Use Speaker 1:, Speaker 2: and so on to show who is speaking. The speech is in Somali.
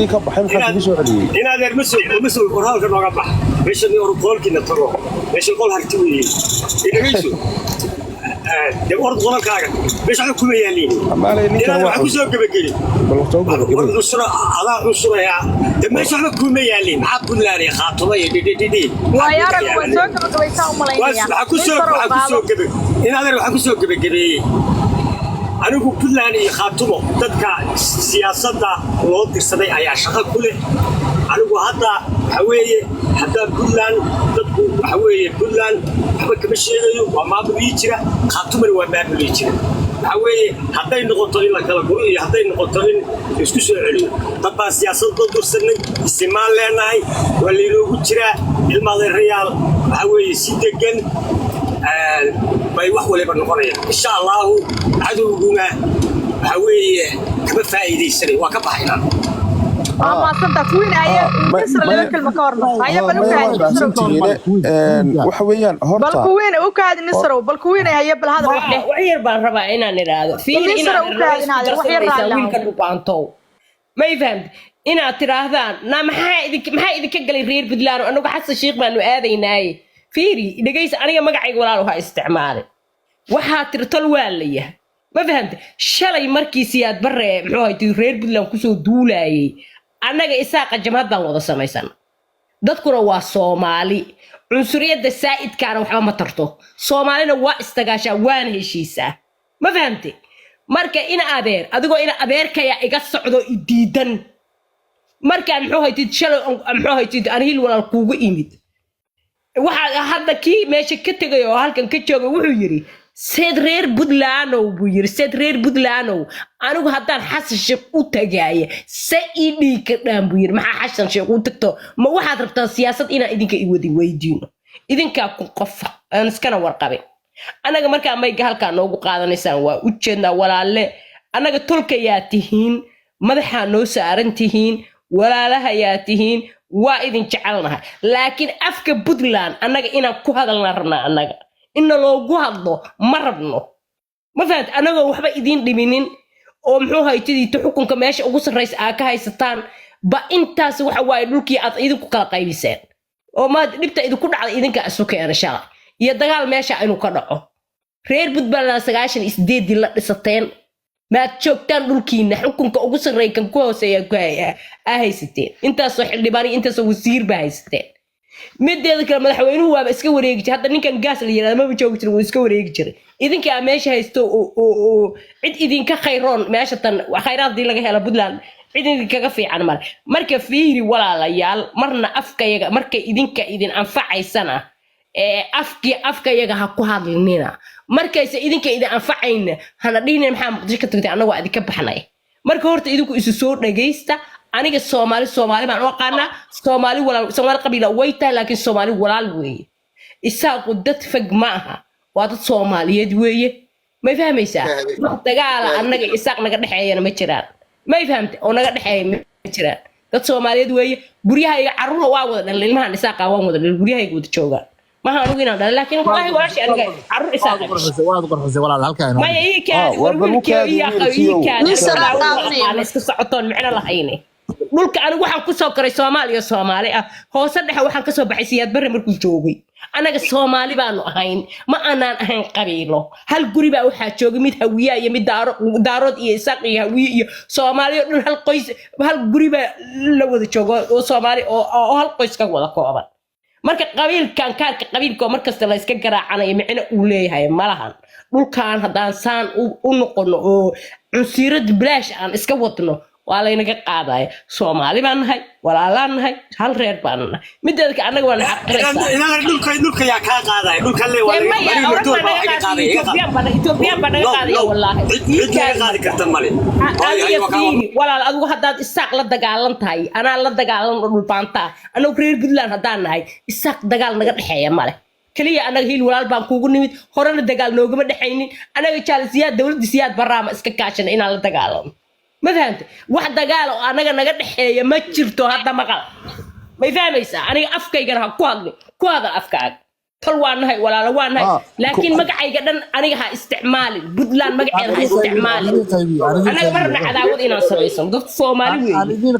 Speaker 1: كبح محل في سعودي
Speaker 2: إن هذا المسؤول القرآن كنا قبح إيش اللي يقول كنا ترى إيش يقول هالتوي إيشو ده أرض غلط كاغا إيش على كل يالين
Speaker 1: ما عليه إنك
Speaker 2: أنا حكوزة قبل
Speaker 1: بالله
Speaker 2: نصرة على نصرة يا ده إيش على كل يالين عاد كل يالين خاطرة دي
Speaker 3: ويا رب وسوق بقيتهم ملايين
Speaker 2: بس حكوزة قبل إن هذا حكوزة قبل أنا كل يعني خاطمه تذكر سياسة لو ترسمي أي شغل كله أنا هذا حويه حتى كلان تذكر حويه كلان حبك مشي وما بيجرا خاطمه وما بيجرا حويه حتى النقطين لك القوي حتى النقطين يسكسوا عليه طبعا سياسة ترسمي استعمال لناي واللي لو بيجرا المال الريال حويه سيدجن باي wax waliba noqonaya insha Allah cadowguna waxa weeye kaba faa'iideysanay waa ka baxayna
Speaker 3: ما صدق وين هي مصر اللي كلمة كورنا هي
Speaker 1: وحويان هرتا
Speaker 3: بالكوين وكاد نصر وبالكوين هي بالهذا وحده
Speaker 4: وحير بان ربا إنا نراد في
Speaker 3: نصر وكاد هذا وحير
Speaker 4: وين كانوا بانتو ما يفهم إنا تراهدان نا maxaa idinka galay reer Puntland anagu xasan sheekh baanu aadaynay fiiri dhageysa aniga magacayga walaal waxa isticmaalay waxa tirtal waalaya ma fahanta shalay markii siyaad bare muxuu hayay reer Puntland ku soo duulayay anaga isaaqa jamaadan wada samaysan dadkuna waa Soomaali cunsuriyada saa'idkaana waxa ma tarto Soomaalina waa istagaasha waan heshiisa ma fahantay marka ina adeer adigoo ina adeerkaya iga socdo idiidan marka muxuu hayay shalay muxuu hayay aniil walaal kuugu imid waxa hadda kii meesha ka tagay oo halkan ka jooga wuxuu yiri seed reer Puntland buu yiri seed reer Puntland anigu haddaan xasan sheekh u tagay saidi ka dhan buu yiri maxaa xasan sheekh u tagto ma waxaad rabtaa siyaasad ina idinka i wadi weydiino idinka ku qof aan iskana warqabin anaga marka may halka noogu qaadanaysaan waa u jeedna walaalle anaga tolka yaa tihiin madaxa noo saaran tihiin walaalaha yaa tihiin waa idin jecelnahay laakiin afka Puntland anaga inaan ku hadalna rabnaa anaga in loogu hadlo ma rabno ma fahamta anaga waxba idin dhiminin oo muxuu haytidii xukunka meesha ugu sarreys aa ka haysataan ba intaas waxa waay dhulkii aad idinku kala qaybiseen oo ma dhibta idinku dhacday idinka isu keenay shalay iyo dagaal meesha inuu ka dhaco reer Puntland 98 la dhisateen ما تشوكتان دولكينا حكمك ugu sarreeyay ku hooseeya ku haysateen intaas soo xildhibaani intaas wasiir ba haysateen mideeda kale madaxweynuhu waa iska wareegi jiray hadda ninkan gaas la yiraahdo ma joogi jiray wuu iska wareegi jiray idinka meesha haysto oo cid idinka khayroon meesha tan khayraadii laga helo Puntland cid idinka fiican marka fiiri walaalayaal marna afkayaga markay idinka idin anfacaysana afkayaga ha ku hadlinina markayse idinka idin anfacayna hana dhihin maxaa muqdisho ka tagtay anagu aad ka baxnay marka horta idinku isu soo dhageysta aniga Soomaali baan u aqaana Soomaali qabiila way tahay laakiin Soomaali walaal weeye isaaqu dad fag ma aha waa dad Soomaaliyeed weeye ma fahmaysaa wax dagaal anaga isaaq naga dhaxeeyana ma jiraan ma fahamtay oo naga dhaxeeyay ma jiraan dad Soomaaliyeed weeye guriyahayga carruur waa wada dhalin ilmahan isaaqa waan wada dhalin guriyahayga wada joogaan ما هنقولنا ده لكن والله ولا شيء أنا عرّ إسحاق
Speaker 5: ولا هالكائن
Speaker 4: ما هي كان يا خوي كان أنا استعطون معنا لهيني نقولك أنا واحد كسر كري Soomaali هو صدق واحد كسر بحسيات برا مركز جوجي أنا كسومالي بانو هين ما أنا هين قبيله هالقريب أو حد جوجي ميت هوية يميت دارود إسحاق هوية Soomaali هالقيس هالقريب لو ذا جوجي وSoomaali أو هالقيس كولا كوابا marka qabiilkan kaarka qabiilka markasta la iska garaacanayo micna uu leeyahay malahan dhulkaan hadaan saan u noqono oo cunsiirad bilaash aan iska wadno waa la inaga qaaday Soomaali baan nahay walaalaan nahay hal reer baan nahay mideedka anaga waan xaqiraysaa
Speaker 2: dhulka yaa ka qaaday dhulka le waa Ethiopian baan naga qaaday wallahi qaadi karta male walaal adigu hadaad isaaq la dagaalantahay ana la dagaalan dhul baanta anagu reer Puntland hadaan nahay isaaq dagaal naga dhaxeeya male kaliya anaga hiil walaal baan kuugu nimid horena dagaal noogama dhaxaynin anaga jaalisiyaad dawladda siyaad baraama iska kaashan inaan la dagaalano ما فهمت واحد قال أنا جنا قدح ما تشرته هذا مقال ما يفهميسا أنا أفكار جنا كوهذا أفكار طلوان هاي ولا لوان هاي لكن مقعي قدن أنا ها استعمال بدلان مقعي ها استعمال أنا برنا عداوة إنا صريسم ضد Soomaali